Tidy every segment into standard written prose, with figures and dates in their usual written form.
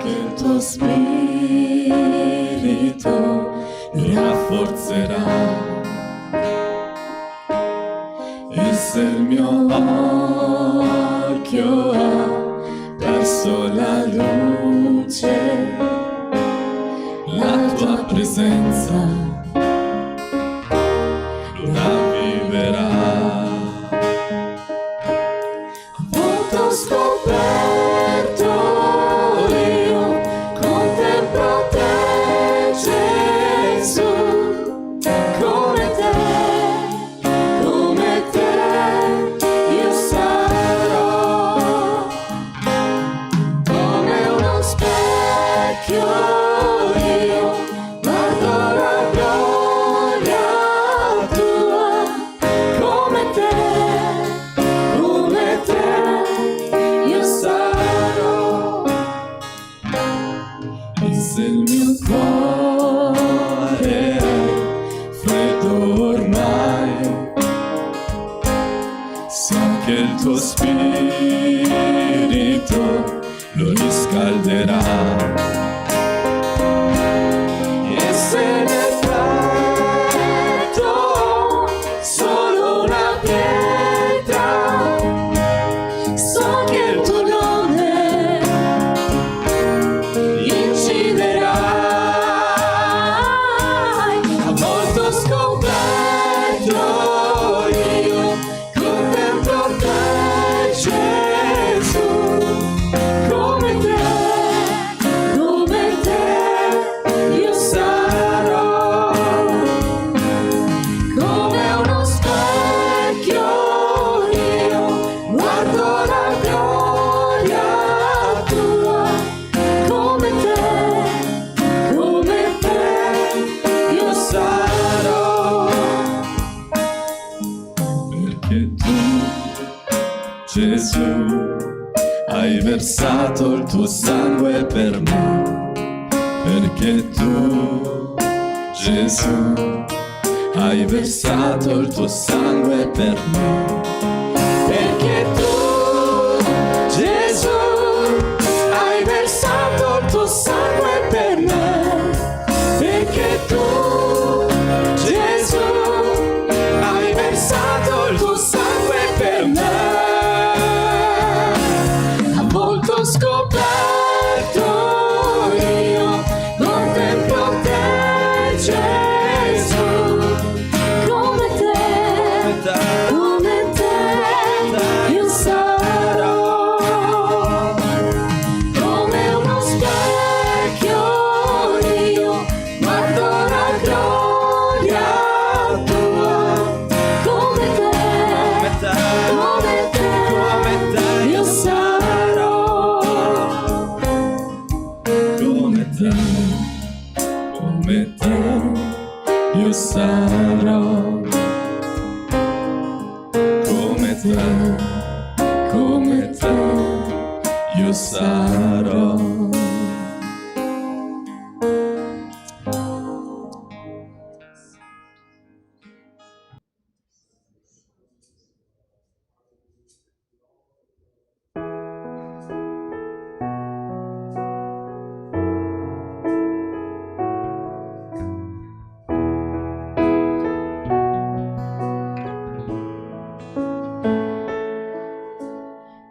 che il tuo spirito mi rafforzerà. E se il mio occhio ha perso la luce, la tua presenza lo ravviverà. A volte ho scoperto io contemplo te, Gesù, come te io sarò, come uno specchio io guardo la gloria tua, come te io sarò. E se il mio cuore è freddo ormai, so che il tuo spirito lo riscalderà. E se nel petto solo una pietra, so che il tuo nome inciderai. A volte ho scoperto io contemplo te, Gesù, come te io sarò, come uno specchio io guardo la gloria tua, come te io sarò. Perché tu, Gesù, hai versato il tuo sangue per me. Perché tu, Gesù, hai versato il tuo sangue per me. Perché tu, Gesù, hai versato il tuo sangue per me. Perché tu, Gesù, hai versato il tuo sangue per me. A volte ho scoperto io contemplo te, Gesù, come te io sarò, come uno specchio io guardo la gloria tua, come te io sarò, come te io sarò, come te io sarò.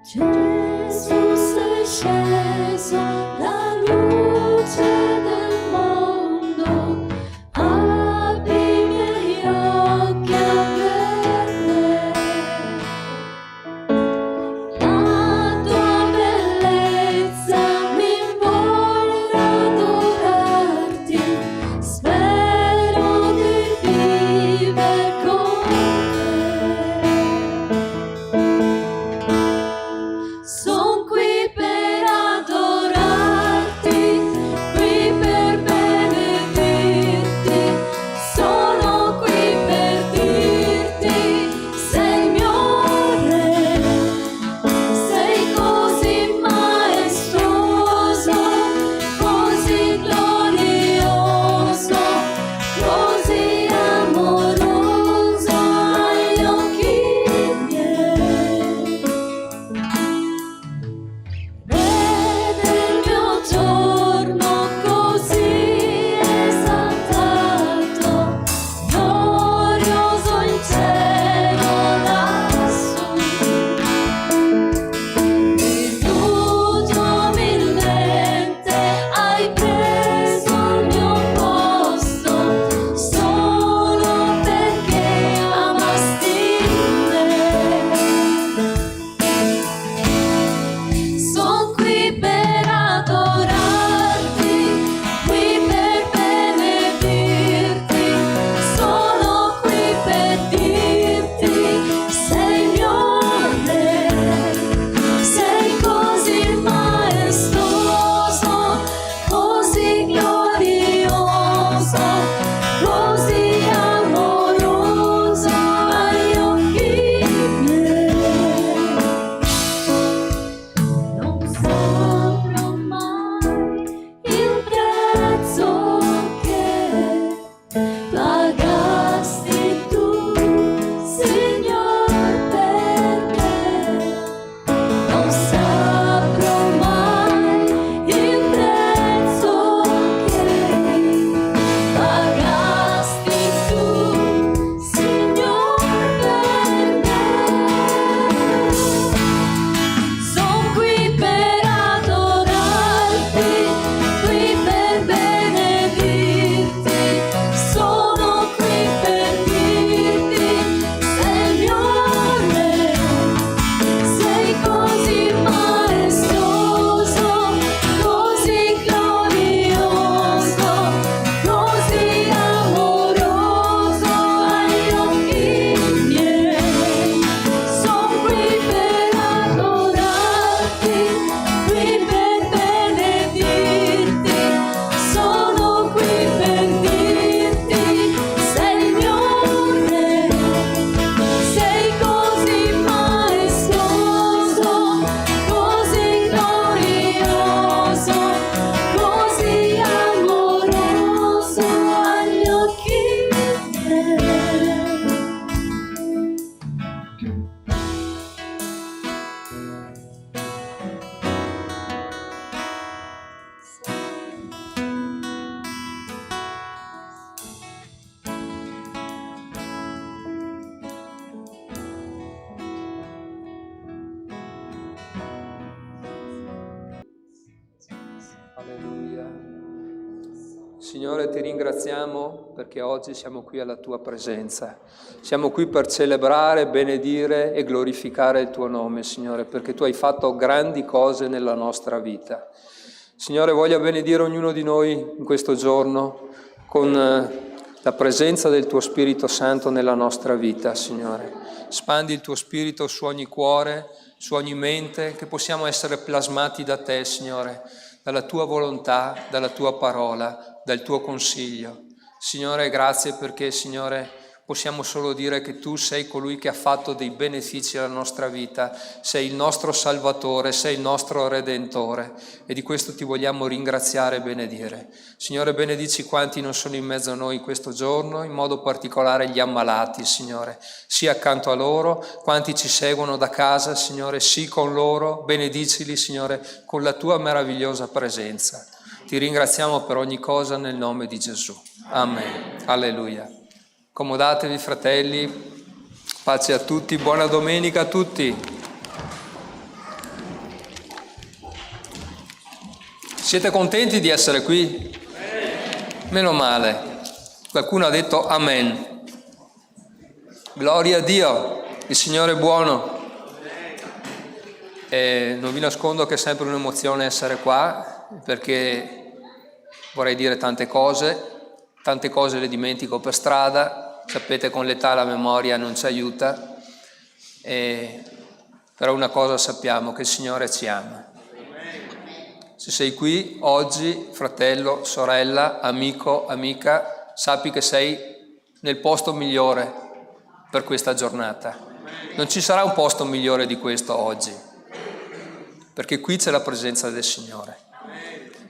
Gesù sei scelto. Alleluia. Signore, ti ringraziamo perché oggi siamo qui alla tua presenza. Siamo qui per celebrare, benedire e glorificare il tuo nome, Signore, perché tu hai fatto grandi cose nella nostra vita. Signore, voglio benedire ognuno di noi in questo giorno con la presenza del tuo Spirito Santo nella nostra vita, Signore. Spandi il tuo Spirito su ogni cuore, su ogni mente, che possiamo essere plasmati da te, Signore, dalla tua volontà, dalla tua parola, dal tuo consiglio. Signore, grazie perché, Signore, possiamo solo dire che tu sei colui che ha fatto dei benefici alla nostra vita, sei il nostro Salvatore, sei il nostro Redentore e di questo ti vogliamo ringraziare e benedire. Signore, benedici quanti non sono in mezzo a noi questo giorno, in modo particolare gli ammalati, Signore, sia accanto a loro, quanti ci seguono da casa, Signore, sì con loro, benedicili, Signore, con la tua meravigliosa presenza. Ti ringraziamo per ogni cosa nel nome di Gesù. Amen. Alleluia. Accomodatevi, fratelli, pace a tutti, buona domenica a tutti. Siete contenti di essere qui? Meno male. Qualcuno ha detto amen. Gloria a Dio, il Signore è buono. E non vi nascondo che è sempre un'emozione essere qua, perché vorrei dire tante cose le dimentico per strada. Sapete, con l'età la memoria non ci aiuta, però una cosa sappiamo, che il Signore ci ama. Se sei qui oggi, fratello, sorella, amico, amica, sappi che sei nel posto migliore per questa giornata. Non ci sarà un posto migliore di questo oggi, perché qui c'è la presenza del Signore.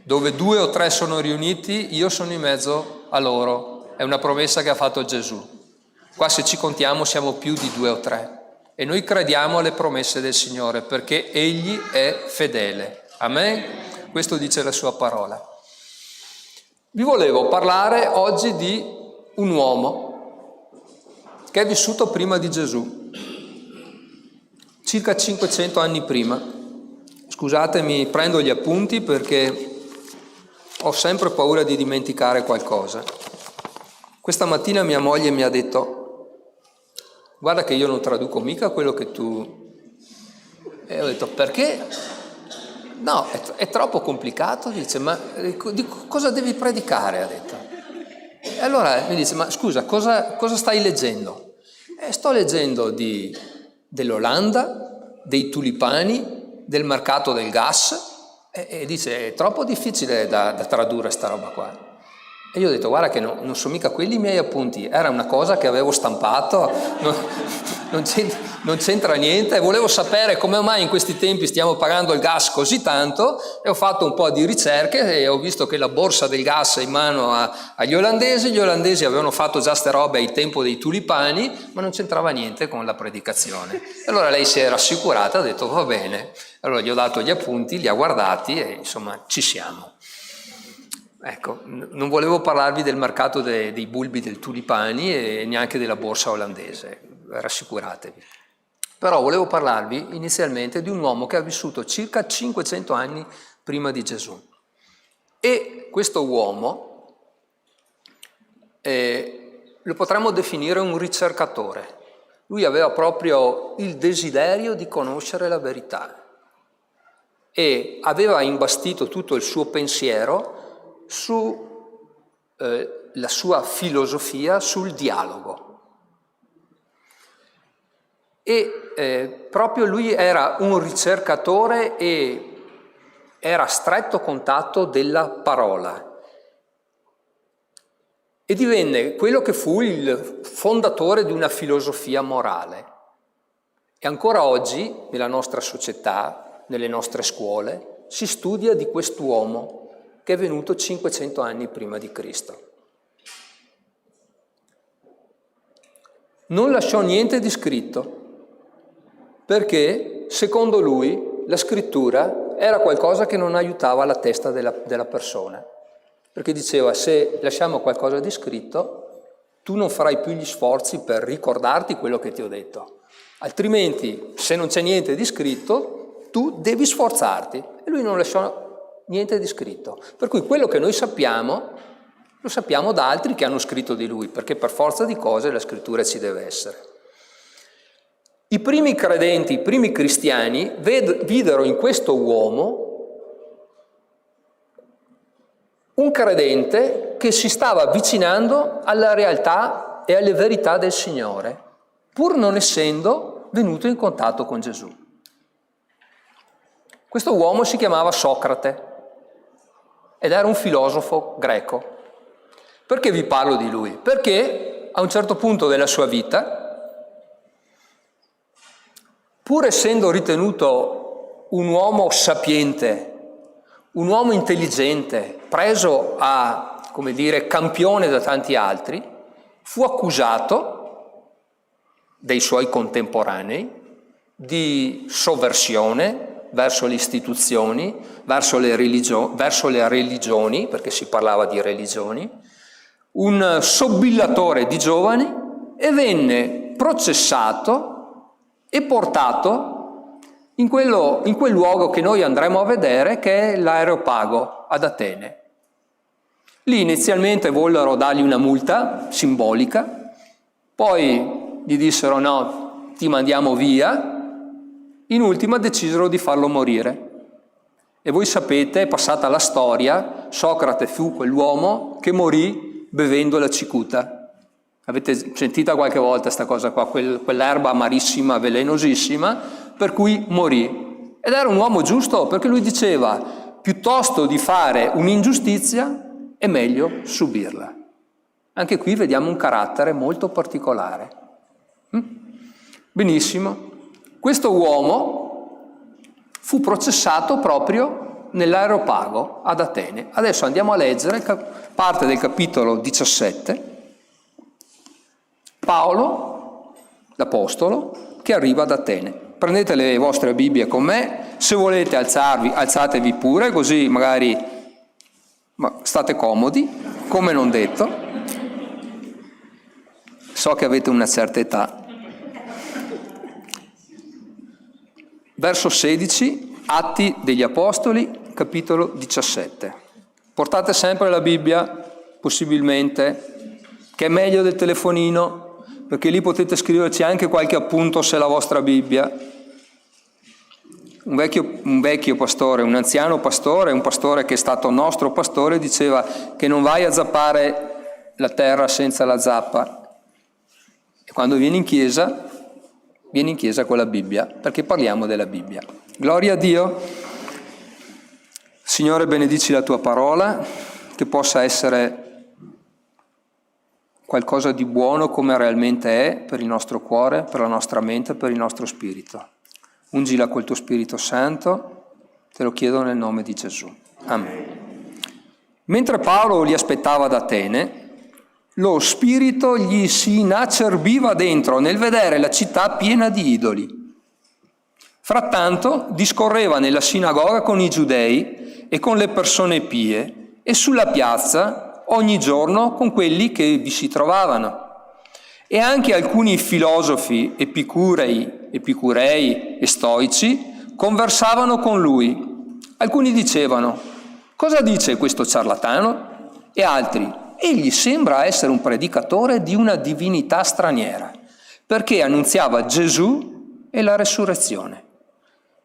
Dove 2 o 3 sono riuniti, io sono in mezzo a loro. È una promessa che ha fatto Gesù. Qua se ci contiamo siamo più di 2 o 3. E noi crediamo alle promesse del Signore perché Egli è fedele. Amen? Questo dice la sua parola. Vi volevo parlare oggi di un uomo che è vissuto prima di Gesù, circa 500 anni prima. Scusatemi, prendo gli appunti perché ho sempre paura di dimenticare qualcosa. Questa mattina mia moglie mi ha detto: guarda che io non traduco mica quello che tu... E ho detto: perché? No, è troppo complicato. Dice: ma di cosa devi predicare? Ha detto. E allora mi dice: ma scusa, cosa stai leggendo? Sto leggendo dell'Olanda, dei tulipani, del mercato del gas. E dice: è troppo difficile da tradurre sta roba qua. E io ho detto: guarda che non sono mica quelli i miei appunti, era una cosa che avevo stampato, non c'entra niente. Volevo sapere come mai in questi tempi stiamo pagando il gas così tanto e ho fatto un po' di ricerche e ho visto che la borsa del gas è in mano agli olandesi. Gli olandesi avevano fatto già ste robe ai tempo dei tulipani, ma non c'entrava niente con la predicazione. Allora lei si è rassicurata, ha detto: va bene. Allora gli ho dato gli appunti, li ha guardati e insomma ci siamo. Ecco, non volevo parlarvi del mercato dei bulbi del tulipani e neanche della borsa olandese, rassicuratevi. Però volevo parlarvi inizialmente di un uomo che ha vissuto circa 500 anni prima di Gesù. E questo uomo lo potremmo definire un ricercatore. Lui aveva proprio il desiderio di conoscere la verità e aveva imbastito tutto il suo pensiero la sua filosofia sul dialogo. E proprio lui era un ricercatore e era a stretto contatto della parola. E divenne quello che fu il fondatore di una filosofia morale. E ancora oggi, nella nostra società, nelle nostre scuole, si studia di quest'uomo che è venuto 500 anni prima di Cristo. Non lasciò niente di scritto, perché, secondo lui, la scrittura era qualcosa che non aiutava la testa della persona. Perché diceva: se lasciamo qualcosa di scritto, tu non farai più gli sforzi per ricordarti quello che ti ho detto. Altrimenti, se non c'è niente di scritto, tu devi sforzarti. E lui non lasciò niente di scritto. Per cui quello che noi sappiamo, lo sappiamo da altri che hanno scritto di lui, perché per forza di cose la scrittura ci deve essere. I primi credenti, i primi cristiani videro in questo uomo un credente che si stava avvicinando alla realtà e alle verità del Signore, pur non essendo venuto in contatto con Gesù. Questo uomo si chiamava Socrate ed era un filosofo greco. Perché vi parlo di lui? Perché a un certo punto della sua vita, pur essendo ritenuto un uomo sapiente, un uomo intelligente, preso a, come dire, campione da tanti altri, fu accusato dai suoi contemporanei di sovversione verso le istituzioni, verso le religioni, perché si parlava di religioni, un sobillatore di giovani, e venne processato e portato in quel luogo che noi andremo a vedere, che è l'Areopago ad Atene. Lì inizialmente vollero dargli una multa simbolica, poi gli dissero no, ti mandiamo via, in ultima decisero di farlo morire. E voi sapete, è passata la storia, Socrate fu quell'uomo che morì bevendo la cicuta. Avete sentita qualche volta questa cosa qua, quell'erba amarissima, velenosissima, per cui morì. Ed era un uomo giusto, perché lui diceva, piuttosto di fare un'ingiustizia, è meglio subirla. Anche qui vediamo un carattere molto particolare. Benissimo. Questo uomo fu processato proprio nell'Areopago ad Atene. Adesso andiamo a leggere parte del capitolo 17. Paolo, l'Apostolo, che arriva ad Atene. Prendete le vostre Bibbie con me, se volete alzatevi pure, così magari state comodi, come non detto. So che avete una certa età. Verso 16, Atti degli Apostoli, capitolo 17. Portate sempre la Bibbia, possibilmente, che è meglio del telefonino, perché lì potete scriverci anche qualche appunto se è la vostra Bibbia. Un vecchio pastore, un anziano pastore, un pastore che è stato nostro pastore, diceva che non vai a zappare la terra senza la zappa. E quando vieni in chiesa con la Bibbia, perché parliamo della Bibbia. Gloria a Dio. Signore, benedici la tua parola, che possa essere qualcosa di buono come realmente è per il nostro cuore, per la nostra mente, per il nostro spirito. Ungila col tuo Spirito Santo, te lo chiedo nel nome di Gesù. Amen. Mentre Paolo li aspettava ad Atene, lo spirito gli si inacerbiva dentro nel vedere la città piena di idoli. Frattanto discorreva nella sinagoga con i giudei e con le persone pie e sulla piazza ogni giorno con quelli che vi si trovavano. E anche alcuni filosofi epicurei e stoici conversavano con lui. Alcuni dicevano: cosa dice questo ciarlatano? E altri: egli sembra essere un predicatore di una divinità straniera, perché annunziava Gesù e la resurrezione.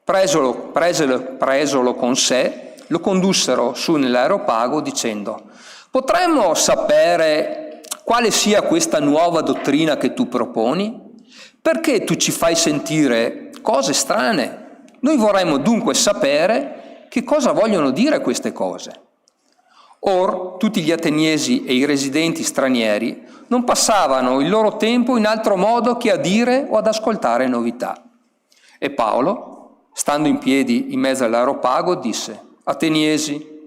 Presolo con sé, lo condussero su nell'Areopago dicendo: potremmo sapere quale sia questa nuova dottrina che tu proponi? Perché tu ci fai sentire cose strane? Noi vorremmo dunque sapere che cosa vogliono dire queste cose. Or tutti gli ateniesi e i residenti stranieri non passavano il loro tempo in altro modo che a dire o ad ascoltare novità. E Paolo, stando in piedi in mezzo all'Areopago, disse: Ateniesi,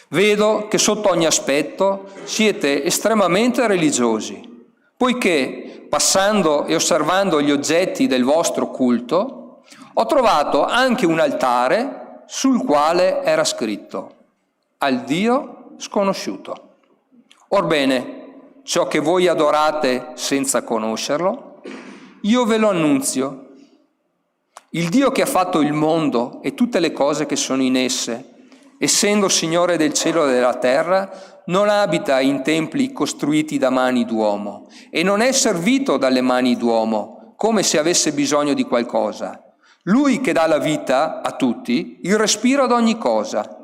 vedo che sotto ogni aspetto siete estremamente religiosi, poiché, passando e osservando gli oggetti del vostro culto, ho trovato anche un altare sul quale era scritto: al Dio sconosciuto. Orbene, ciò che voi adorate senza conoscerlo, io ve lo annunzio. Il Dio che ha fatto il mondo e tutte le cose che sono in esse, essendo Signore del cielo e della terra, non abita in templi costruiti da mani d'uomo e non è servito dalle mani d'uomo come se avesse bisogno di qualcosa. Lui che dà la vita a tutti, il respiro ad ogni cosa.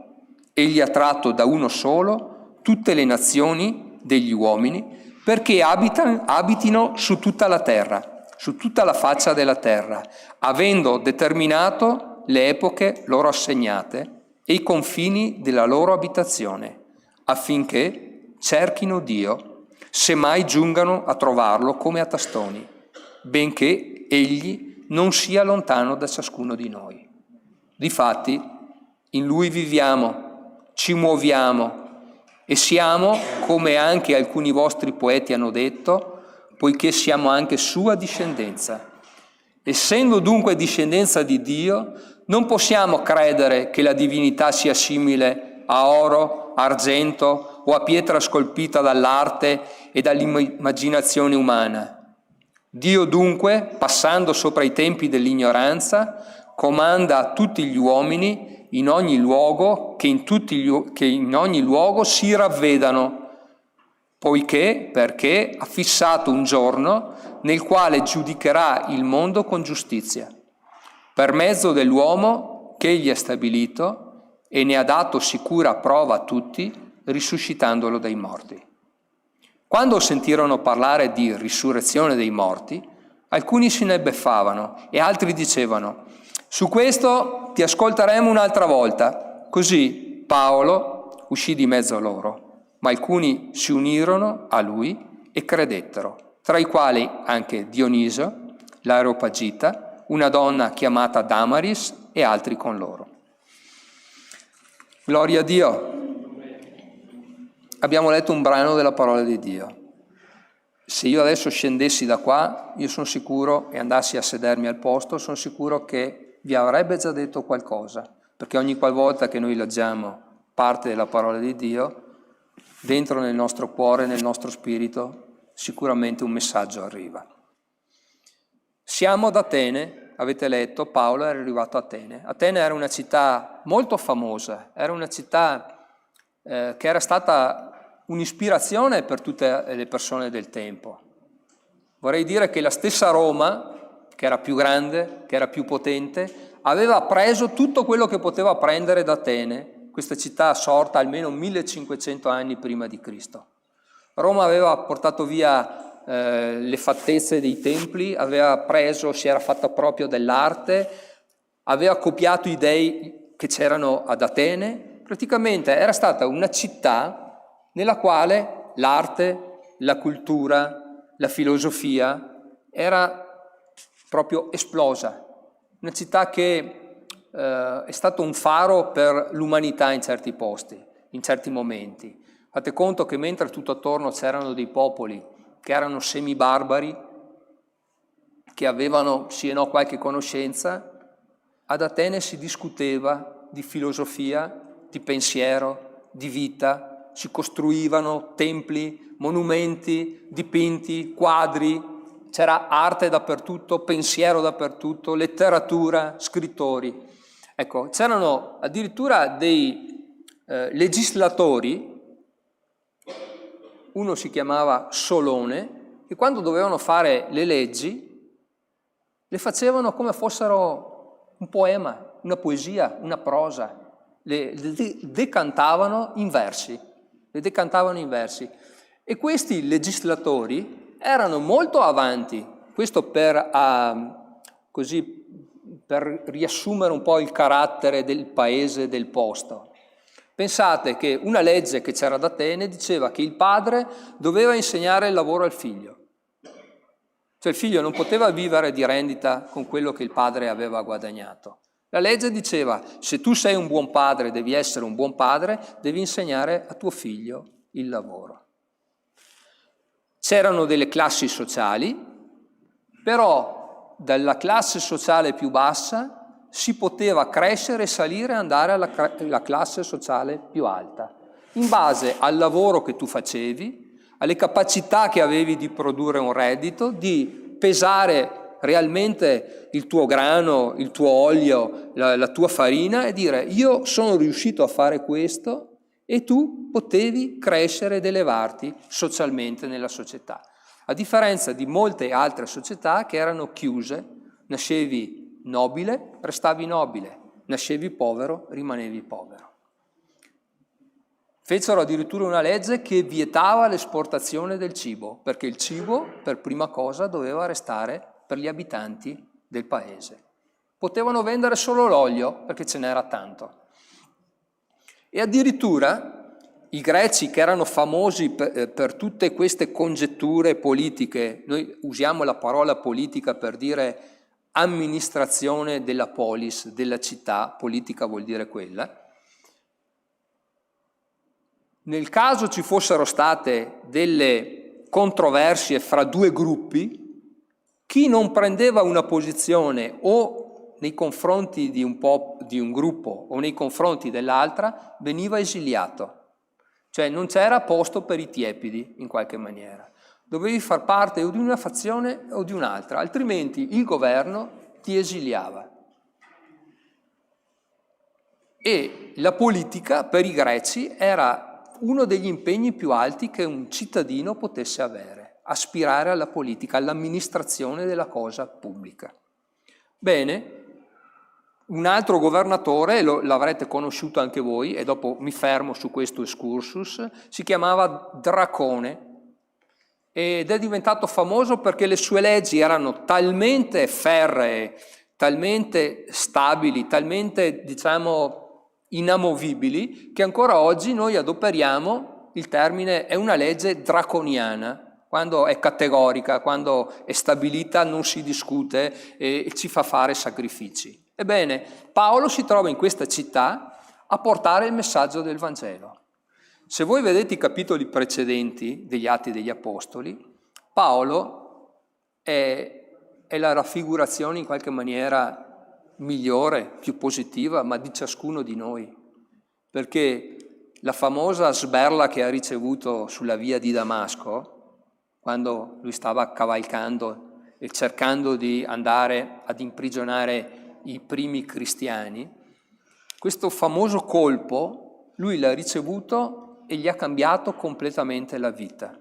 Egli ha tratto da uno solo tutte le nazioni degli uomini perché abitino su tutta la terra, su tutta la faccia della terra, avendo determinato le epoche loro assegnate e i confini della loro abitazione, affinché cerchino Dio, se mai giungano a trovarlo come a tastoni, benché Egli non sia lontano da ciascuno di noi. Difatti, in Lui viviamo, ci muoviamo e siamo, come anche alcuni vostri poeti hanno detto, poiché siamo anche sua discendenza. Essendo dunque discendenza di Dio, non possiamo credere che la divinità sia simile a oro, argento o a pietra scolpita dall'arte e dall'immaginazione umana. Dio dunque, passando sopra i tempi dell'ignoranza, comanda a tutti gli uomini in ogni luogo che in ogni luogo si ravvedano, perché ha fissato un giorno nel quale giudicherà il mondo con giustizia, per mezzo dell'uomo che egli ha stabilito e ne ha dato sicura prova a tutti, risuscitandolo dai morti. Quando sentirono parlare di risurrezione dei morti, alcuni se ne beffavano e altri dicevano: su questo ti ascolteremo un'altra volta. Così Paolo uscì di mezzo a loro, ma alcuni si unirono a lui e credettero, tra i quali anche Dioniso, l'Areopagita, una donna chiamata Damaris e altri con loro. Gloria a Dio. Abbiamo letto un brano della parola di Dio. Se io adesso scendessi da qua, io sono sicuro, e andassi a sedermi al posto, sono sicuro che vi avrebbe già detto qualcosa, perché ogni qualvolta che noi leggiamo parte della parola di Dio, dentro nel nostro cuore, nel nostro spirito, sicuramente un messaggio arriva. Siamo ad Atene, avete letto, Paolo era arrivato a Atene. Atene era una città molto famosa, era una città che era stata un'ispirazione per tutte le persone del tempo. Vorrei dire che la stessa Roma, che era più grande, che era più potente, aveva preso tutto quello che poteva prendere da Atene, questa città sorta almeno 1500 anni prima di Cristo. Roma aveva portato via le fattezze dei templi, si era fatta proprio dell'arte, aveva copiato i dei che c'erano ad Atene. Praticamente era stata una città nella quale l'arte, la cultura, la filosofia era proprio esplosa. Una città che è stato un faro per l'umanità in certi posti, in certi momenti. Fate conto che mentre tutto attorno c'erano dei popoli che erano semibarbari, che avevano sì e no qualche conoscenza, ad Atene si discuteva di filosofia, di pensiero, di vita, si costruivano templi, monumenti, dipinti, quadri, c'era arte dappertutto, pensiero dappertutto, letteratura, scrittori. Ecco, c'erano addirittura dei legislatori, uno si chiamava Solone, che quando dovevano fare le leggi le facevano come fossero un poema, una poesia, una prosa. Le decantavano in versi, e questi legislatori erano molto avanti, questo per riassumere un po' il carattere del paese, del posto. Pensate che una legge che c'era ad Atene diceva che il padre doveva insegnare il lavoro al figlio, cioè il figlio non poteva vivere di rendita con quello che il padre aveva guadagnato. La legge diceva: se tu sei un buon padre, devi essere un buon padre, devi insegnare a tuo figlio il lavoro. C'erano delle classi sociali, però dalla classe sociale più bassa si poteva crescere e salire e andare alla classe sociale più alta, in base al lavoro che tu facevi, alle capacità che avevi di produrre un reddito, di pesare realmente il tuo grano, il tuo olio, la tua farina e dire io sono riuscito a fare questo e tu potevi crescere ed elevarti socialmente nella società. A differenza di molte altre società che erano chiuse, nascevi nobile, restavi nobile, nascevi povero, rimanevi povero. Fecero addirittura una legge che vietava l'esportazione del cibo, perché il cibo, per prima cosa, doveva restare per gli abitanti del paese. Potevano vendere solo l'olio, perché ce n'era tanto. E addirittura i greci, che erano famosi per tutte queste congetture politiche, noi usiamo la parola politica per dire amministrazione della polis, della città, politica vuol dire quella. Nel caso ci fossero state delle controversie fra due gruppi, chi non prendeva una posizione o nei confronti di un gruppo o nei confronti dell'altra veniva esiliato. Cioè non c'era posto per i tiepidi in qualche maniera. Dovevi far parte o di una fazione o di un'altra, altrimenti il governo ti esiliava. E la politica per i greci era uno degli impegni più alti che un cittadino potesse avere, aspirare alla politica, all'amministrazione della cosa pubblica. Bene, un altro governatore, l'avrete conosciuto anche voi, e dopo mi fermo su questo excursus, si chiamava Dracone ed è diventato famoso perché le sue leggi erano talmente ferree, talmente stabili, talmente, diciamo, inamovibili, che ancora oggi noi adoperiamo il termine è una legge draconiana, quando è categorica, quando è stabilita non si discute e ci fa fare sacrifici. Ebbene, Paolo si trova in questa città a portare il messaggio del Vangelo. Se voi vedete i capitoli precedenti degli Atti degli Apostoli, Paolo è la raffigurazione in qualche maniera migliore, più positiva, ma di ciascuno di noi, perché la famosa sberla che ha ricevuto sulla via di Damasco, quando lui stava cavalcando e cercando di andare ad imprigionare i primi cristiani, questo famoso colpo lui l'ha ricevuto e gli ha cambiato completamente la vita.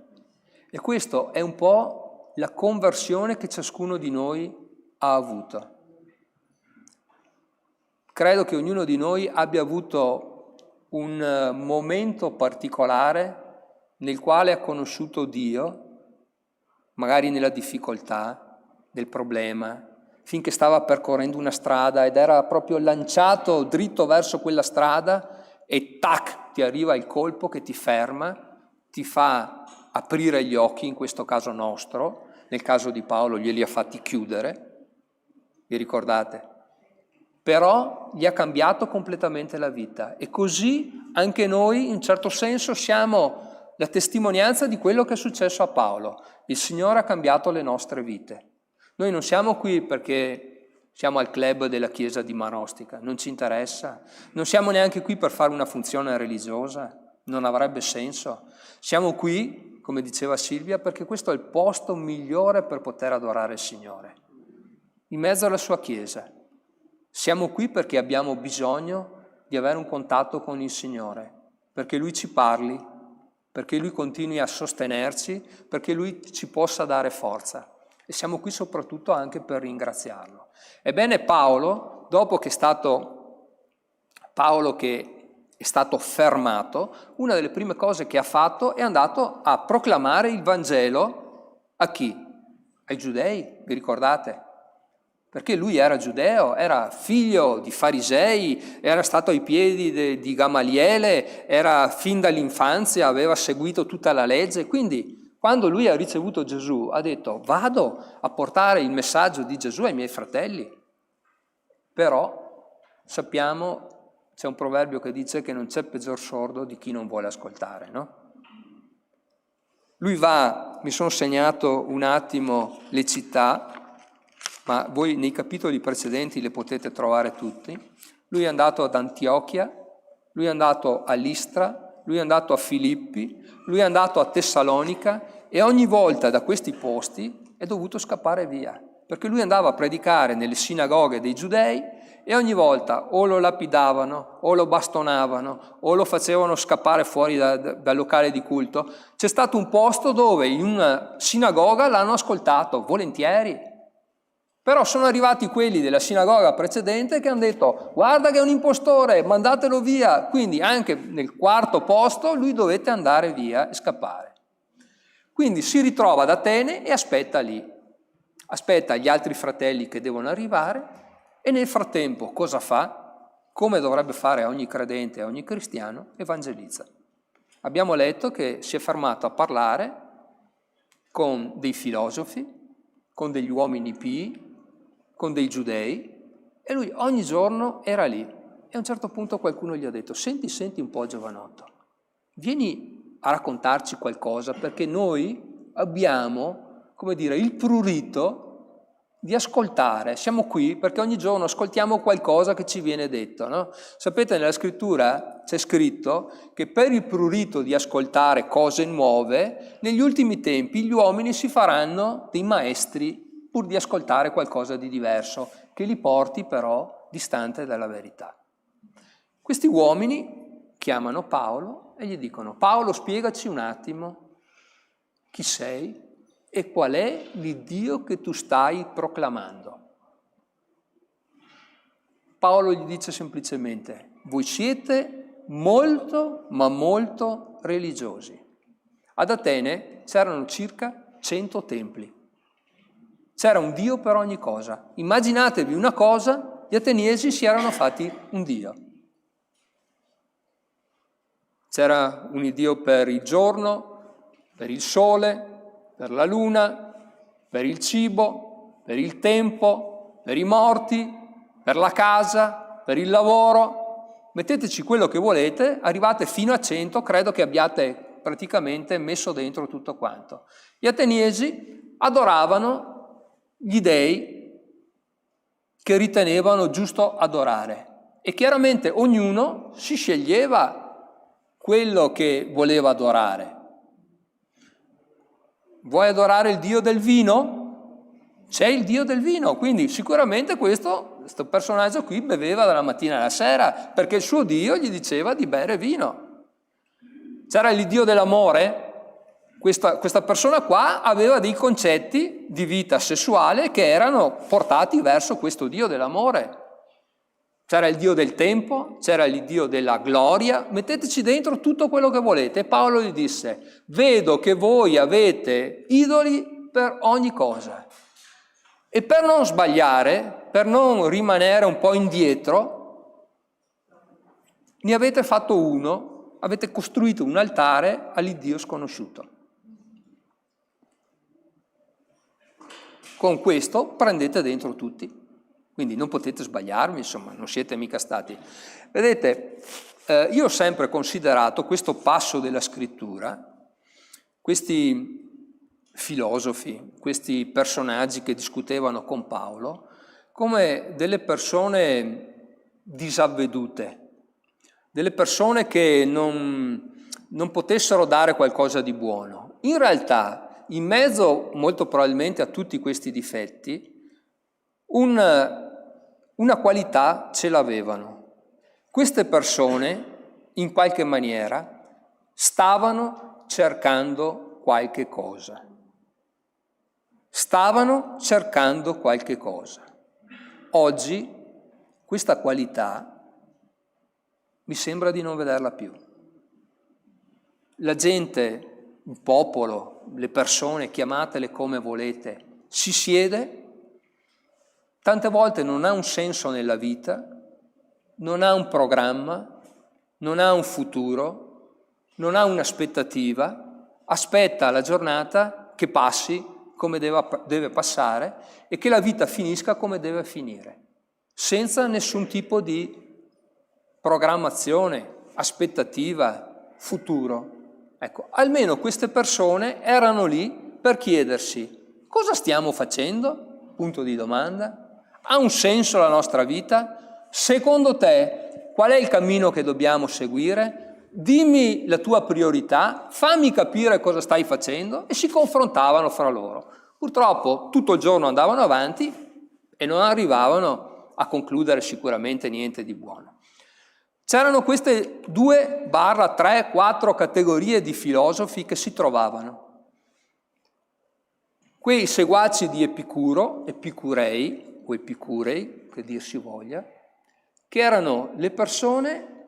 E questo è un po' la conversione che ciascuno di noi ha avuto. Credo che ognuno di noi abbia avuto un momento particolare nel quale ha conosciuto Dio, magari nella difficoltà, nel problema, finché stava percorrendo una strada ed era proprio lanciato dritto verso quella strada e tac, ti arriva il colpo che ti ferma, ti fa aprire gli occhi, in questo caso nostro, nel caso di Paolo glieli ha fatti chiudere, vi ricordate? Però gli ha cambiato completamente la vita e così anche noi in un certo senso siamo la testimonianza di quello che è successo a Paolo. Il Signore ha cambiato le nostre vite. Noi non siamo qui perché siamo al club della chiesa di Marostica, non ci interessa. Non siamo neanche qui per fare una funzione religiosa, non avrebbe senso. Siamo qui, come diceva Silvia, perché questo è il posto migliore per poter adorare il Signore, in mezzo alla sua chiesa. Siamo qui perché abbiamo bisogno di avere un contatto con il Signore, perché Lui ci parli, perché Lui continui a sostenerci, perché Lui ci possa dare forza. E siamo qui soprattutto anche per ringraziarlo. Ebbene Paolo, dopo che è stato fermato, una delle prime cose che ha fatto è andato a proclamare il Vangelo a chi? Ai giudei, vi ricordate? Perché lui era giudeo, era figlio di farisei, era stato ai piedi di Gamaliele, era fin dall'infanzia, aveva seguito tutta la legge. Quindi quando lui ha ricevuto Gesù ha detto vado a portare il messaggio di Gesù ai miei fratelli. Però sappiamo, c'è un proverbio che dice che non c'è peggior sordo di chi non vuole ascoltare, no? Lui va, mi sono segnato un attimo le città, ma voi nei capitoli precedenti le potete trovare tutti. Lui è andato ad Antiochia, lui è andato a Listra, lui è andato a Filippi, lui è andato a Tessalonica e ogni volta da questi posti è dovuto scappare via. perché lui andava a predicare nelle sinagoghe dei giudei e ogni volta o lo lapidavano, o lo bastonavano, o lo facevano scappare fuori dal locale di culto. C'è stato un posto dove in una sinagoga l'hanno ascoltato, volentieri. Però sono arrivati quelli della sinagoga precedente che hanno detto: guarda che è un impostore, mandatelo via. Quindi anche nel quarto posto lui dovette andare via e scappare. Quindi si ritrova ad Atene e aspetta lì. Aspetta gli altri fratelli che devono arrivare e nel frattempo cosa fa? Come dovrebbe fare ogni credente e ogni cristiano? Evangelizza. Abbiamo letto che si è fermato a parlare con dei filosofi, con degli uomini pii, con dei giudei, e lui ogni giorno era lì. E a un certo punto qualcuno gli ha detto: senti un po', giovanotto, vieni a raccontarci qualcosa, perché noi abbiamo, come dire, il prurito di ascoltare. Siamo qui perché ogni giorno ascoltiamo qualcosa che ci viene detto, no? Sapete, nella scrittura c'è scritto che per il prurito di ascoltare cose nuove, negli ultimi tempi gli uomini si faranno dei maestri pur di ascoltare qualcosa di diverso, che li porti però distante dalla verità. Questi uomini chiamano Paolo e gli dicono: Paolo, spiegaci un attimo chi sei e qual è l'Iddio che tu stai proclamando. Paolo gli dice semplicemente: voi siete molto, ma molto religiosi. Ad Atene c'erano circa 100 templi. C'era un Dio per ogni cosa. Immaginatevi una cosa, gli ateniesi si erano fatti un Dio. C'era un Dio per il giorno, per il sole, per la luna, per il cibo, per il tempo, per i morti, per la casa, per il lavoro. Metteteci quello che volete, arrivate fino a 100, credo che abbiate praticamente messo dentro tutto quanto. Gli ateniesi adoravano gli dei che ritenevano giusto adorare e chiaramente ognuno si sceglieva quello che voleva adorare. Vuoi adorare il Dio del vino? C'è il Dio del vino, quindi sicuramente questo personaggio qui beveva dalla mattina alla sera perché il suo Dio gli diceva di bere vino. C'era il Dio dell'amore? Questa persona qua aveva dei concetti di vita sessuale che erano portati verso questo Dio dell'amore. C'era il Dio del tempo, c'era il Dio della gloria, metteteci dentro tutto quello che volete. E Paolo gli disse: vedo che voi avete idoli per ogni cosa. E per non sbagliare, per non rimanere un po' indietro, ne avete fatto uno, avete costruito un altare all'Iddio sconosciuto. Con questo prendete dentro tutti, quindi non potete sbagliarvi, insomma, non siete mica stati. Vedete, io ho sempre considerato questo passo della scrittura, questi filosofi, questi personaggi che discutevano con Paolo, come delle persone disavvedute, delle persone che non potessero dare qualcosa di buono. In realtà, in mezzo molto probabilmente a tutti questi difetti, una qualità ce l'avevano. Queste persone, in qualche maniera, stavano cercando qualche cosa. Stavano cercando qualche cosa. Oggi questa qualità mi sembra di non vederla più. La gente, il popolo, le persone, chiamatele come volete, si siede, tante volte non ha un senso nella vita, non ha un programma, non ha un futuro, non ha un'aspettativa, aspetta la giornata che passi come deve passare e che la vita finisca come deve finire, senza nessun tipo di programmazione, aspettativa, futuro. Ecco, almeno queste persone erano lì per chiedersi: cosa stiamo facendo? Punto di domanda. Ha un senso la nostra vita? Secondo te, qual è il cammino che dobbiamo seguire? Dimmi la tua priorità, fammi capire cosa stai facendo, e si confrontavano fra loro. Purtroppo tutto il giorno andavano avanti e non arrivavano a concludere sicuramente niente di buono. C'erano queste 2, 3, 4 categorie di filosofi che si trovavano. Quei seguaci di Epicuro, epicurei o epicurei, che dir si voglia, che erano le persone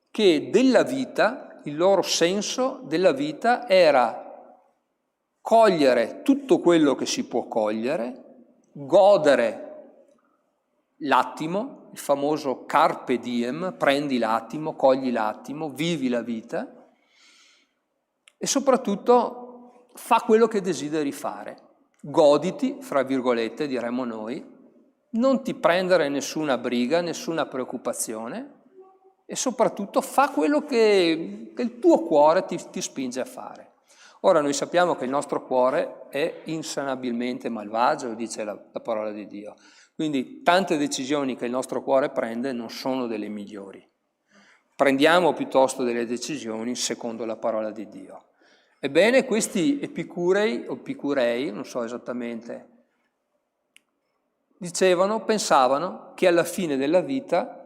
che della vita, il loro senso della vita era cogliere tutto quello che si può cogliere, godere l'attimo, il famoso carpe diem, prendi l'attimo, cogli l'attimo, vivi la vita e soprattutto fa quello che desideri fare. Goditi, fra virgolette, diremmo noi, non ti prendere nessuna briga, nessuna preoccupazione e soprattutto fa quello che il tuo cuore ti spinge a fare. Ora noi sappiamo che il nostro cuore è insanabilmente malvagio, dice la parola di Dio. Quindi tante decisioni che il nostro cuore prende non sono delle migliori. Prendiamo piuttosto delle decisioni secondo la parola di Dio. Ebbene, questi epicurei o epicurei, non so esattamente, pensavano che alla fine della vita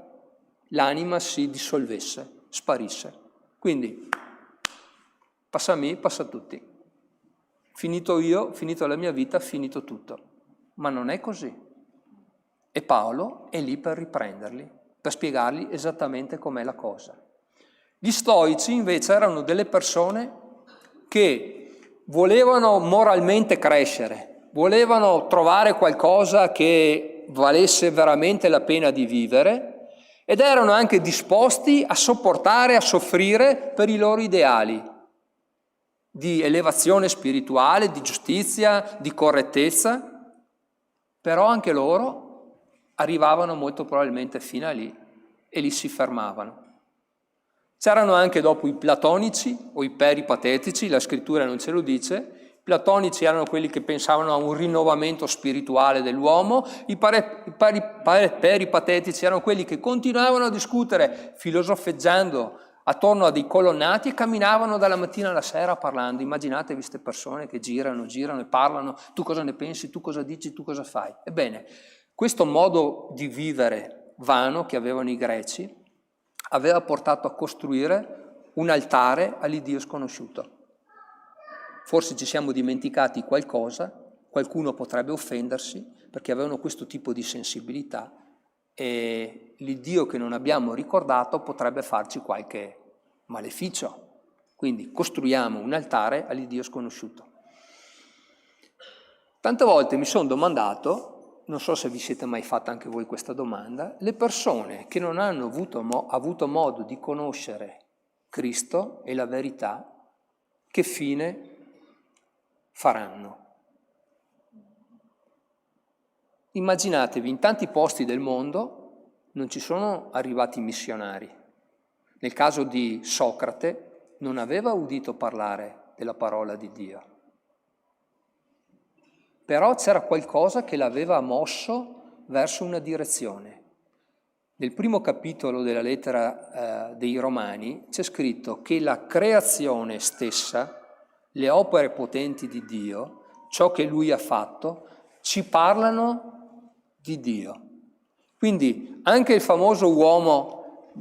l'anima si dissolvesse, sparisse. Quindi passa a me, passa a tutti. Finito io, finito la mia vita, finito tutto. Ma non è così. E Paolo è lì per riprenderli, per spiegargli esattamente com'è la cosa. Gli stoici invece erano delle persone che volevano moralmente crescere, volevano trovare qualcosa che valesse veramente la pena di vivere ed erano anche disposti a sopportare, a soffrire per i loro ideali di elevazione spirituale, di giustizia, di correttezza, però anche loro arrivavano molto probabilmente fino a lì e lì si fermavano. C'erano anche dopo i platonici o i peripatetici, la scrittura non ce lo dice. I platonici erano quelli che pensavano a un rinnovamento spirituale dell'uomo, i peripatetici erano quelli che continuavano a discutere filosofeggiando attorno a dei colonnati e camminavano dalla mattina alla sera parlando. Immaginatevi queste persone che girano e parlano, tu cosa ne pensi, tu cosa dici, tu cosa fai. Ebbene, questo modo di vivere vano che avevano i greci aveva portato a costruire un altare all'Iddio sconosciuto. Forse ci siamo dimenticati qualcosa, qualcuno potrebbe offendersi perché avevano questo tipo di sensibilità e l'Iddio che non abbiamo ricordato potrebbe farci qualche maleficio. Quindi costruiamo un altare all'Iddio sconosciuto. Tante volte mi sono domandato, non so se vi siete mai fatta anche voi questa domanda, le persone che non hanno avuto modo di conoscere Cristo e la verità, che fine faranno? Immaginatevi, in tanti posti del mondo non ci sono arrivati missionari. Nel caso di Socrate non aveva udito parlare della parola di Dio. Però c'era qualcosa che l'aveva mosso verso una direzione. Nel primo capitolo della lettera dei Romani c'è scritto che la creazione stessa, le opere potenti di Dio, ciò che Lui ha fatto, ci parlano di Dio. Quindi anche il famoso uomo,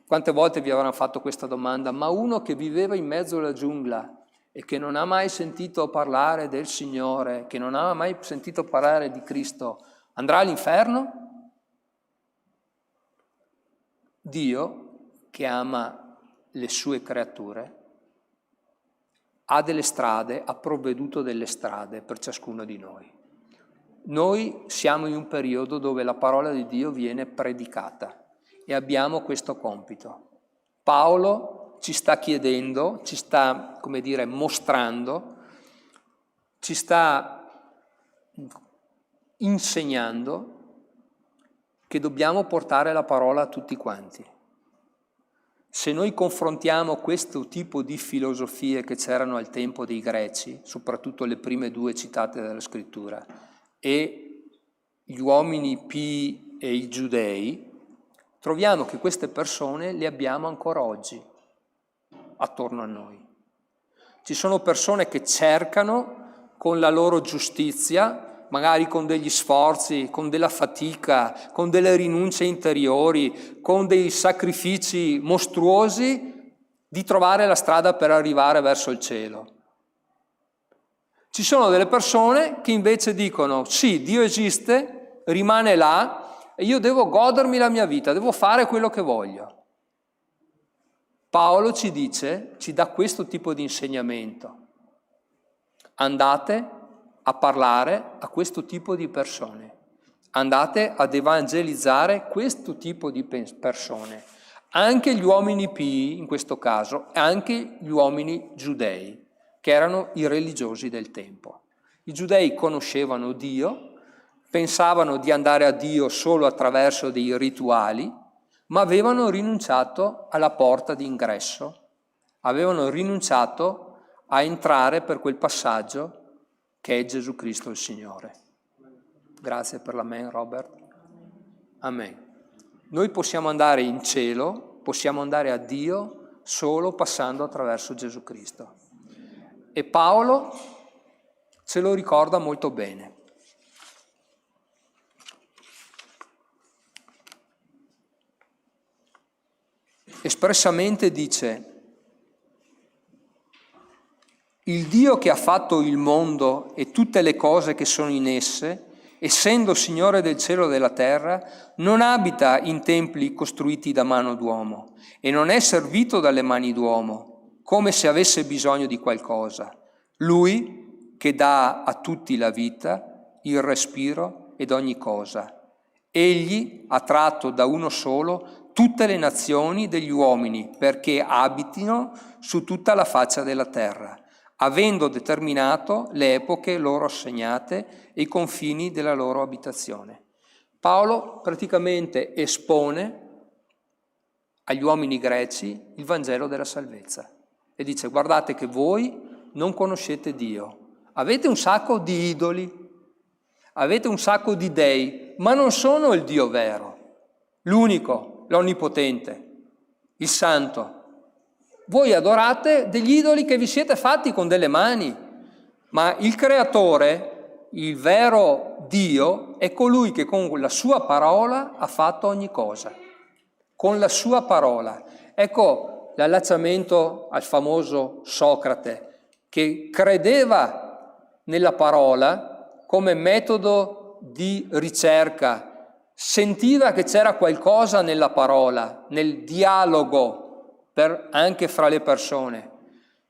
quante volte vi avranno fatto questa domanda, ma uno che viveva in mezzo alla giungla e che non ha mai sentito parlare del Signore, che non ha mai sentito parlare di Cristo, andrà all'inferno? Dio, che ama le sue creature, ha delle strade, ha provveduto delle strade per ciascuno di noi. Noi siamo in un periodo dove la parola di Dio viene predicata e abbiamo questo compito. Paolo ci sta chiedendo, ci sta, come dire, mostrando, ci sta insegnando che dobbiamo portare la parola a tutti quanti. Se noi confrontiamo questo tipo di filosofie che c'erano al tempo dei Greci, soprattutto le prime 2 citate dalla Scrittura, e gli uomini pii e i giudei, troviamo che queste persone le abbiamo ancora oggi attorno a noi. Ci sono persone che cercano con la loro giustizia, magari con degli sforzi, con della fatica, con delle rinunce interiori, con dei sacrifici mostruosi, di trovare la strada per arrivare verso il cielo. Ci sono delle persone che invece dicono: sì, Dio esiste, rimane là e io devo godermi la mia vita, devo fare quello che voglio. Paolo ci dice, ci dà questo tipo di insegnamento. Andate a parlare a questo tipo di persone. Andate ad evangelizzare questo tipo di persone. Anche gli uomini pii, in questo caso, e anche gli uomini giudei, che erano i religiosi del tempo. I giudei conoscevano Dio, pensavano di andare a Dio solo attraverso dei rituali, ma avevano rinunciato alla porta d'ingresso, avevano rinunciato a entrare per quel passaggio che è Gesù Cristo il Signore. Grazie per l'amen, Robert. Amen. Noi possiamo andare in cielo, possiamo andare a Dio solo passando attraverso Gesù Cristo. E Paolo ce lo ricorda molto bene. Espressamente dice: il Dio che ha fatto il mondo e tutte le cose che sono in esse, essendo Signore del cielo e della terra, non abita in templi costruiti da mano d'uomo e non è servito dalle mani d'uomo, come se avesse bisogno di qualcosa. Lui che dà a tutti la vita, il respiro ed ogni cosa. Egli ha tratto da uno solo tutte le nazioni degli uomini perché abitino su tutta la faccia della terra, avendo determinato le epoche loro assegnate e i confini della loro abitazione. Paolo praticamente espone agli uomini greci il Vangelo della salvezza e dice: guardate che voi non conoscete Dio, avete un sacco di idoli, avete un sacco di dei, ma non sono il Dio vero, l'unico, l'onnipotente, il santo. Voi adorate degli idoli che vi siete fatti con delle mani, ma il creatore, il vero Dio, è colui che con la sua parola ha fatto ogni cosa. Con la sua parola. Ecco l'allacciamento al famoso Socrate, che credeva nella parola come metodo di ricerca, sentiva che c'era qualcosa nella parola, nel dialogo anche fra le persone.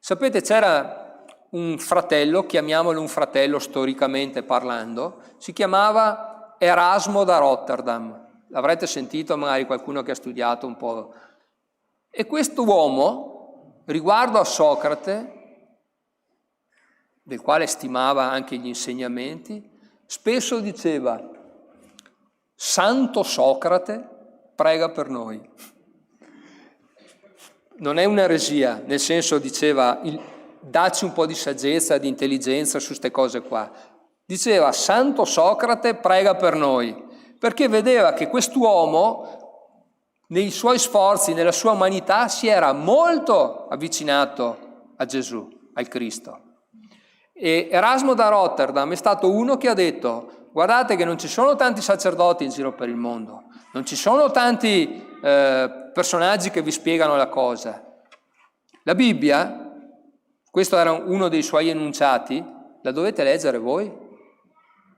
Sapete, c'era un fratello, chiamiamolo un fratello storicamente parlando, si chiamava Erasmo da Rotterdam. L'avrete sentito magari qualcuno che ha studiato un po'. E questo uomo, riguardo a Socrate, del quale stimava anche gli insegnamenti, spesso diceva: Santo Socrate, prega per noi. Non è un'eresia, nel senso diceva: dacci un po' di saggezza, di intelligenza su queste cose qua. Diceva: Santo Socrate, prega per noi, perché vedeva che quest'uomo, nei suoi sforzi, nella sua umanità, si era molto avvicinato a Gesù, al Cristo. E Erasmo da Rotterdam è stato uno che ha detto: guardate che non ci sono tanti sacerdoti in giro per il mondo, non ci sono tanti personaggi che vi spiegano la cosa. La Bibbia, questo era uno dei suoi enunciati, la dovete leggere voi.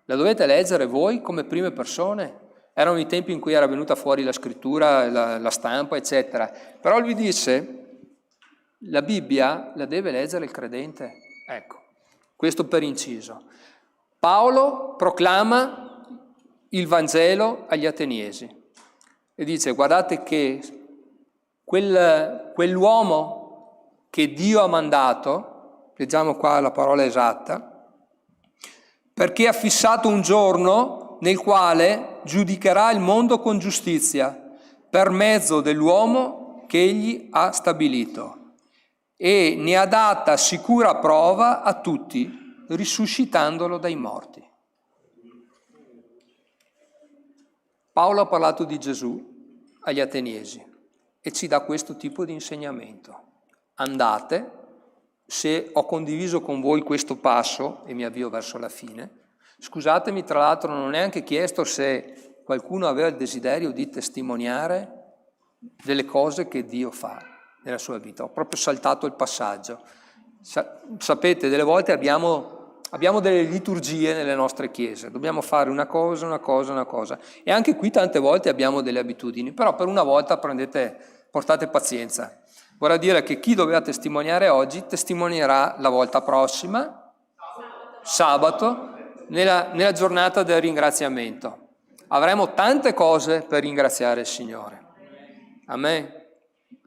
La dovete leggere voi come prime persone. Erano i tempi in cui era venuta fuori la scrittura, la stampa, eccetera. Però lui disse: la Bibbia la deve leggere il credente. Ecco, questo per inciso. Paolo proclama il Vangelo agli ateniesi e dice: guardate che quell'uomo che Dio ha mandato, leggiamo qua la parola esatta, perché ha fissato un giorno nel quale giudicherà il mondo con giustizia per mezzo dell'uomo che egli ha stabilito e ne ha data sicura prova a tutti, risuscitandolo dai morti. Paolo ha parlato di Gesù agli ateniesi e ci dà questo tipo di insegnamento. Andate se ho condiviso con voi questo passo, e mi avvio verso la fine, scusatemi, tra l'altro non ho neanche chiesto se qualcuno aveva il desiderio di testimoniare delle cose che Dio fa nella sua vita. Ho proprio saltato il passaggio. Sapete, delle volte abbiamo delle liturgie nelle nostre chiese, dobbiamo fare una cosa. E anche qui tante volte abbiamo delle abitudini, però per una volta portate pazienza. Vorrà dire che chi doveva testimoniare oggi testimonierà la volta prossima, sabato, nella giornata del ringraziamento. Avremo tante cose per ringraziare il Signore. Amen.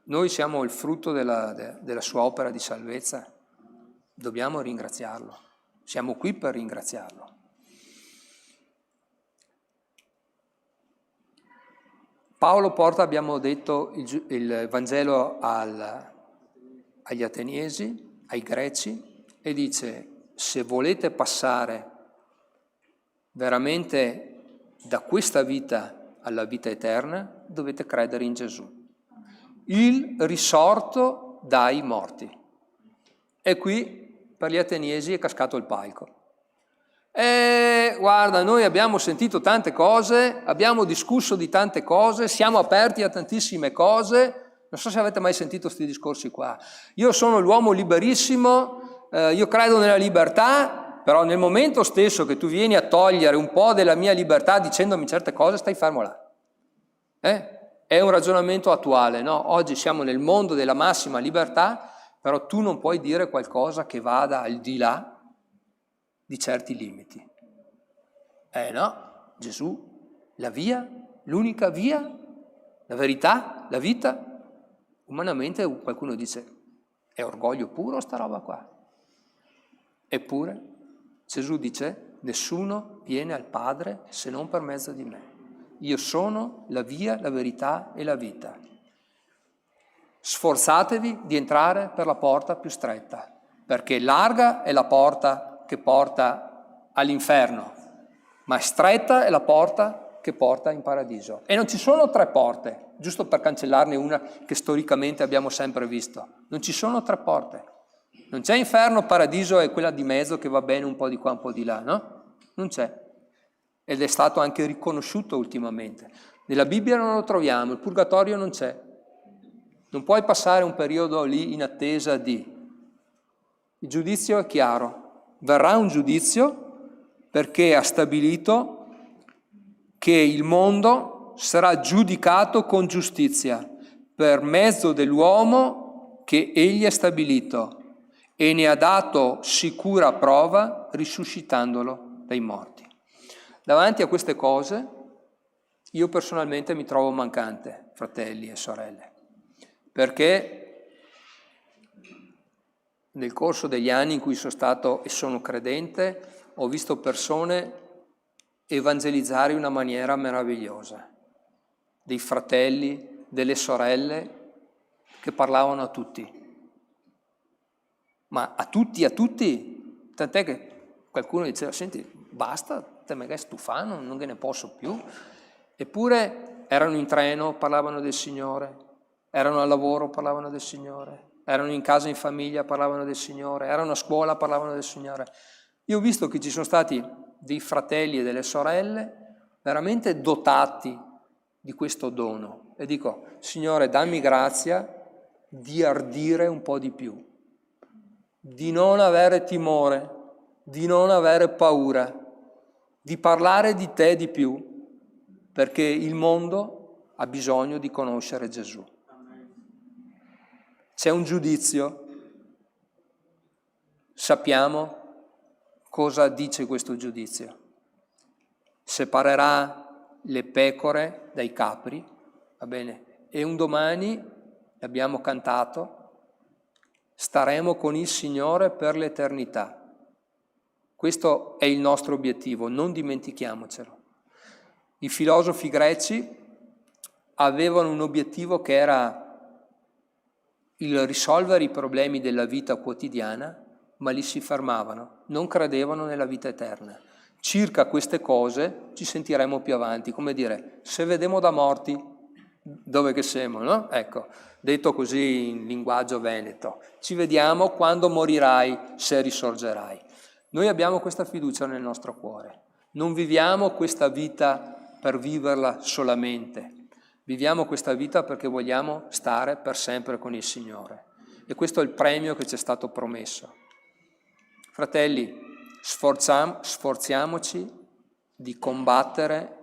Noi siamo il frutto della sua opera di salvezza. Dobbiamo ringraziarlo. Siamo qui per ringraziarlo. Paolo porta, abbiamo detto, il Vangelo agli Ateniesi, ai Greci, e dice: se volete passare veramente da questa vita alla vita eterna, dovete credere in Gesù, il risorto dai morti. E qui per gli Ateniesi è cascato il palco. E guarda, noi abbiamo sentito tante cose, abbiamo discusso di tante cose, siamo aperti a tantissime cose. Non so se avete mai sentito questi discorsi qua. Io sono l'uomo liberissimo, io credo nella libertà, però nel momento stesso che tu vieni a togliere un po' della mia libertà dicendomi certe cose, stai fermo là. È un ragionamento attuale, no? Oggi siamo nel mondo della massima libertà, però tu non puoi dire qualcosa che vada al di là di certi limiti. No, Gesù, la via, l'unica via, la verità, la vita. Umanamente qualcuno dice: è orgoglio puro sta roba qua. Eppure Gesù dice: nessuno viene al Padre se non per mezzo di me. Io sono la via, la verità e la vita. Sforzatevi di entrare per la porta più stretta, perché larga è la porta che porta all'inferno, ma stretta è la porta che porta in paradiso. E non ci sono tre porte, giusto per cancellarne una che storicamente abbiamo sempre visto. Non ci sono tre porte. Non c'è inferno, paradiso e quella di mezzo che va bene un po' di qua, un po' di là, no? Non c'è. Ed è stato anche riconosciuto ultimamente. Nella Bibbia non lo troviamo, il purgatorio non c'è. Non puoi passare un periodo lì in attesa di. Il giudizio è chiaro. Verrà un giudizio perché ha stabilito che il mondo sarà giudicato con giustizia per mezzo dell'uomo che egli ha stabilito e ne ha dato sicura prova risuscitandolo dai morti. Davanti a queste cose io personalmente mi trovo mancante, fratelli e sorelle, perché nel corso degli anni in cui sono stato e sono credente, ho visto persone evangelizzare in una maniera meravigliosa, dei fratelli, delle sorelle che parlavano a tutti. Ma a tutti, tant'è che qualcuno diceva: senti, basta, te me stai stufando, non ne posso più. Eppure erano in treno, parlavano del Signore, erano al lavoro, parlavano del Signore, erano in casa, in famiglia, parlavano del Signore, erano a scuola, parlavano del Signore. Io ho visto che ci sono stati dei fratelli e delle sorelle veramente dotati di questo dono. E dico: Signore, dammi grazia di ardire un po' di più, di non avere timore, di non avere paura, di parlare di te di più, perché il mondo ha bisogno di conoscere Gesù. C'è un giudizio, sappiamo cosa dice questo giudizio. Separerà le pecore dai capri, va bene? E un domani, abbiamo cantato, staremo con il Signore per l'eternità. Questo è il nostro obiettivo, non dimentichiamocelo. I filosofi greci avevano un obiettivo che era il risolvere i problemi della vita quotidiana, ma lì si fermavano, non credevano nella vita eterna. Circa queste cose ci sentiremo più avanti, come dire: se vedemo da morti, dove che siamo, no? Ecco, detto così in linguaggio veneto, ci vediamo quando morirai, se risorgerai. Noi abbiamo questa fiducia nel nostro cuore, non viviamo questa vita per viverla solamente, viviamo questa vita perché vogliamo stare per sempre con il Signore e questo è il premio che ci è stato promesso. Fratelli, sforziamoci di combattere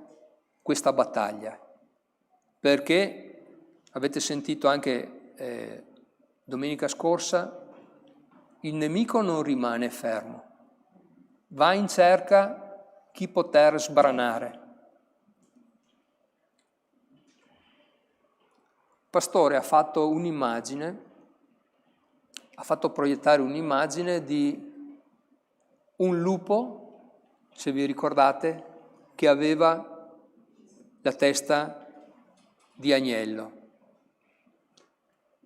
questa battaglia, perché avete sentito anche domenica scorsa, il nemico non rimane fermo, va in cerca chi poter sbranare. Il pastore ha fatto un'immagine, ha fatto proiettare un'immagine di un lupo, se vi ricordate, che aveva la testa di agnello.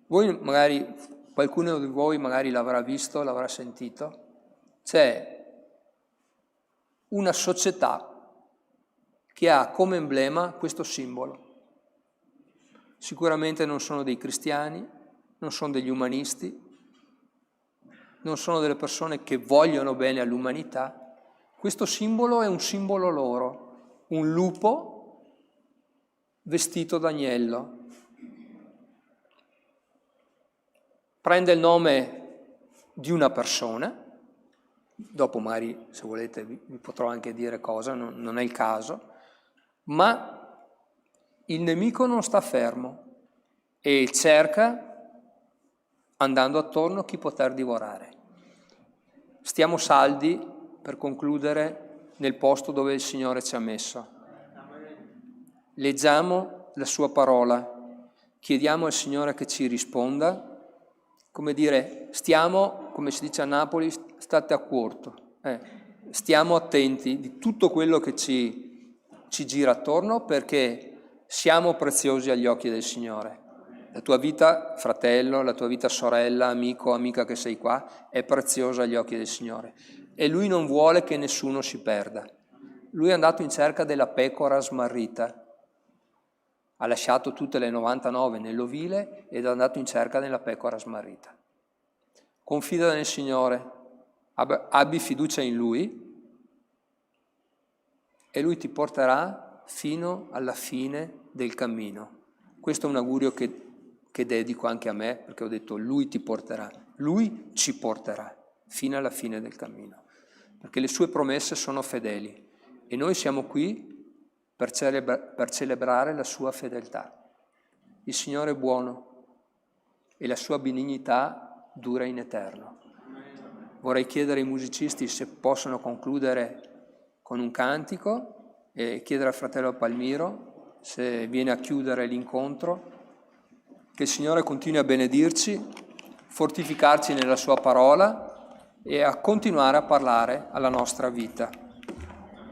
Voi magari, qualcuno di voi magari l'avrà visto, l'avrà sentito. C'è una società che ha come emblema questo simbolo. Sicuramente non sono dei cristiani, non sono degli umanisti, non sono delle persone che vogliono bene all'umanità. Questo simbolo è un simbolo loro, un lupo vestito d'agnello. Prende il nome di una persona, dopo magari se volete vi potrò anche dire cosa, non è il caso, ma il nemico non sta fermo e cerca, andando attorno, chi poter divorare. Stiamo saldi, per concludere, nel posto dove il Signore ci ha messo. Leggiamo la sua parola, chiediamo al Signore che ci risponda, come dire, stiamo, come si dice a Napoli, state a corto, stiamo attenti di tutto quello che ci gira attorno perché siamo preziosi agli occhi del Signore. La tua vita, fratello, la tua vita sorella, amico, amica che sei qua, è preziosa agli occhi del Signore. E Lui non vuole che nessuno si perda. Lui è andato in cerca della pecora smarrita. Ha lasciato tutte le 99 nell'ovile ed è andato in cerca della pecora smarrita. Confida nel Signore, abbi fiducia in Lui e Lui ti porterà fino alla fine del cammino. Questo è un augurio che dedico anche a me, perché ho detto Lui ti porterà, Lui ci porterà fino alla fine del cammino, perché le sue promesse sono fedeli e noi siamo qui per celebrare la sua fedeltà. Il Signore è buono e la sua benignità dura in eterno. Vorrei chiedere ai musicisti se possono concludere con un cantico e chiedere al fratello Palmiro se viene a chiudere l'incontro. Che il Signore continui a benedirci, fortificarci nella sua parola e a continuare a parlare alla nostra vita.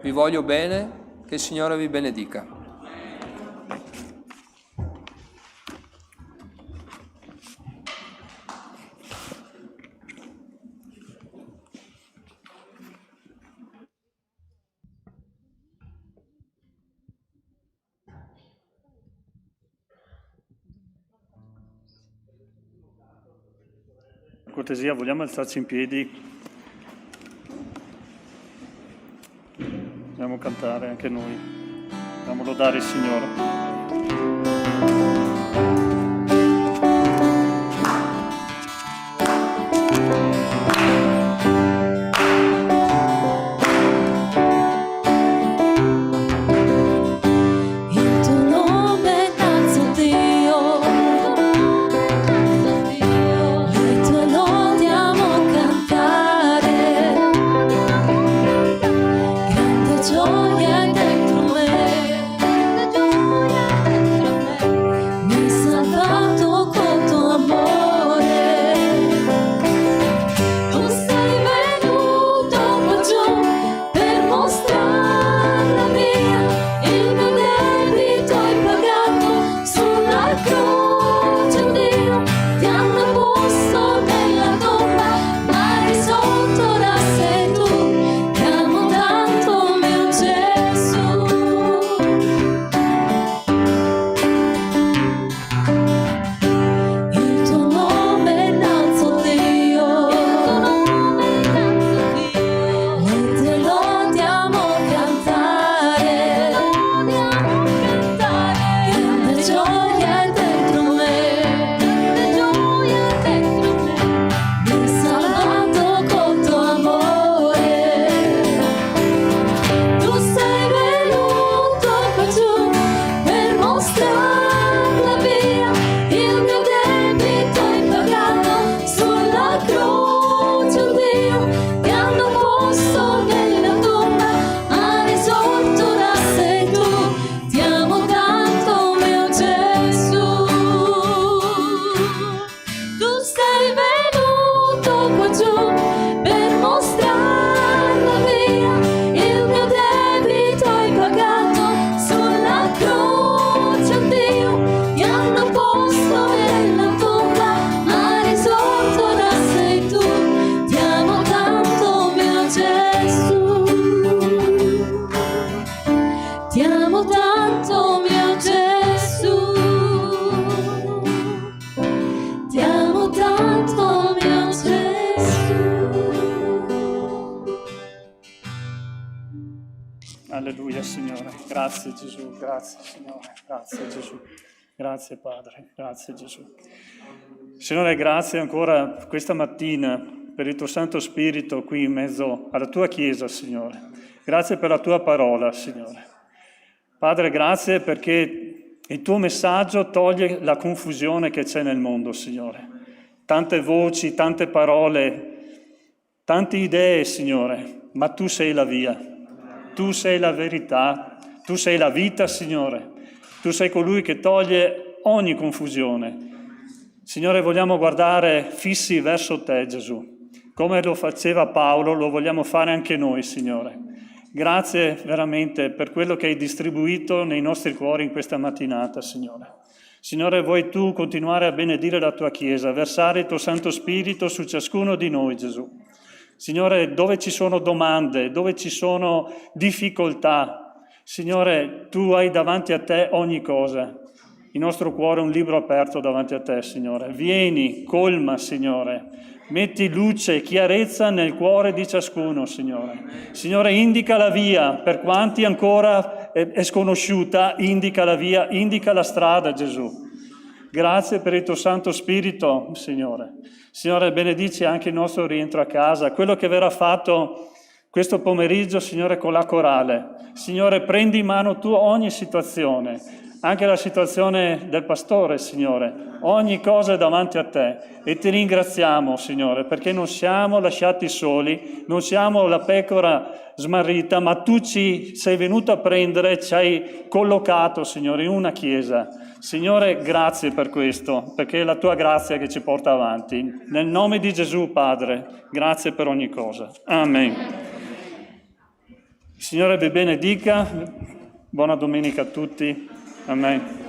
Vi voglio bene, che il Signore vi benedica. Per cortesia, vogliamo alzarci in piedi? Vogliamo cantare anche noi. Vogliamo lodare il Signore. Gioia dentro me, Alleluia, Signore. Grazie Gesù, grazie Signore, grazie Gesù. Grazie Padre, grazie Gesù. Signore, grazie ancora questa mattina per il tuo Santo Spirito qui in mezzo alla tua Chiesa, Signore. Grazie per la tua parola, Signore. Padre, grazie perché il tuo messaggio toglie la confusione che c'è nel mondo, Signore. Tante voci, tante parole, tante idee, Signore, ma tu sei la via. Tu sei la verità, tu sei la vita, Signore. Tu sei colui che toglie ogni confusione. Signore, vogliamo guardare fissi verso te, Gesù. Come lo faceva Paolo, lo vogliamo fare anche noi, Signore. Grazie veramente per quello che hai distribuito nei nostri cuori in questa mattinata, Signore. Signore, vuoi tu continuare a benedire la tua Chiesa, versare il tuo Santo Spirito su ciascuno di noi, Gesù. Signore, dove ci sono domande, dove ci sono difficoltà, Signore, tu hai davanti a te ogni cosa. Il nostro cuore è un libro aperto davanti a te, Signore. Vieni, colma, Signore. Metti luce e chiarezza nel cuore di ciascuno, Signore. Signore, indica la via. Per quanti ancora è sconosciuta, indica la via, indica la strada, Gesù. Grazie per il tuo Santo Spirito, Signore. Signore, benedici anche il nostro rientro a casa, quello che verrà fatto questo pomeriggio, Signore, con la corale. Signore, prendi in mano tu ogni situazione, anche la situazione del pastore, Signore. Ogni cosa è davanti a te e ti ringraziamo, Signore, perché non siamo lasciati soli, non siamo la pecora smarrita, ma tu ci sei venuto a prendere, ci hai collocato, Signore, in una chiesa. Signore, grazie per questo, perché è la tua grazia che ci porta avanti. Nel nome di Gesù, Padre, grazie per ogni cosa. Amen. Il Signore vi benedica. Buona domenica a tutti. Amen.